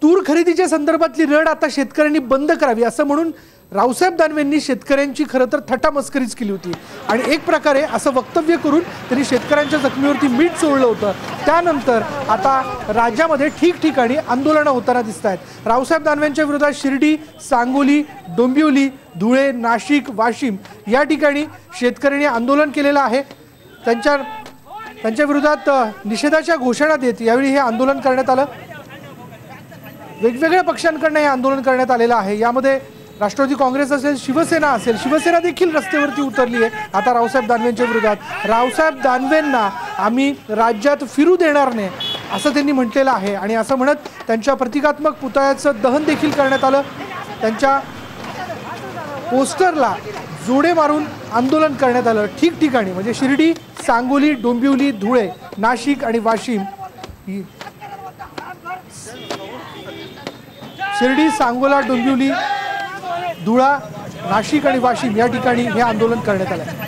तूर खरेदीच्या संदर्भातली रड आता शेतकऱ्यांनी बंद करावी असं म्हणून रावसाहेब दानवेंनी शेतकऱ्यांची खरं तर थटामस्करीच केली होती आणि एक प्रकारे असं वक्तव्य करून त्यांनी शेतकऱ्यांच्या जखमीवरती मीठ चोळलं होतं। त्यानंतर आता राज्यामध्ये ठिकठिकाणी आंदोलनं होताना दिसत आहेत। रावसाहेब दानवेंच्या विरोधात शिर्डी, सांगोली, डोंबिवली, धुळे, नाशिक, वाशिम या ठिकाणी शेतकऱ्यांनी आंदोलन केलेलं आहे। त्यांच्या विरोधात निषेधाच्या घोषणा देत यावेळी हे आंदोलन करण्यात आलं। वेगवेगळ्या पक्षांकडून हे आंदोलन करण्यात आलेलं आहे। यामध्ये राष्ट्रवादी काँग्रेस असेल, शिवसेना असेल, शिवसेना देखील रस्त्यावरती उतरली आहे आता रावसाहेब दानवेंच्या विरोधात। रावसाहेब दानवेंना आम्ही राज्यात फिरू देणार नाही असं त्यांनी म्हटलेलं आहे आणि असं म्हणत त्यांच्या प्रतिकात्मक पुतळ्याचं दहन देखील करण्यात आलं। त्यांच्या पोस्टरला जोडे मारून आंदोलन करण्यात आलं ठिकठिकाणी, म्हणजे शिर्डी, सांगोली, डोंबिवली, धुळे, नाशिक आणि वाशिम। शिर्डी, सांगोला, डोंबिवली, धुळा, नाशिक आणि वाशिम या ठिकाणी हे आंदोलन करण्यात आलं।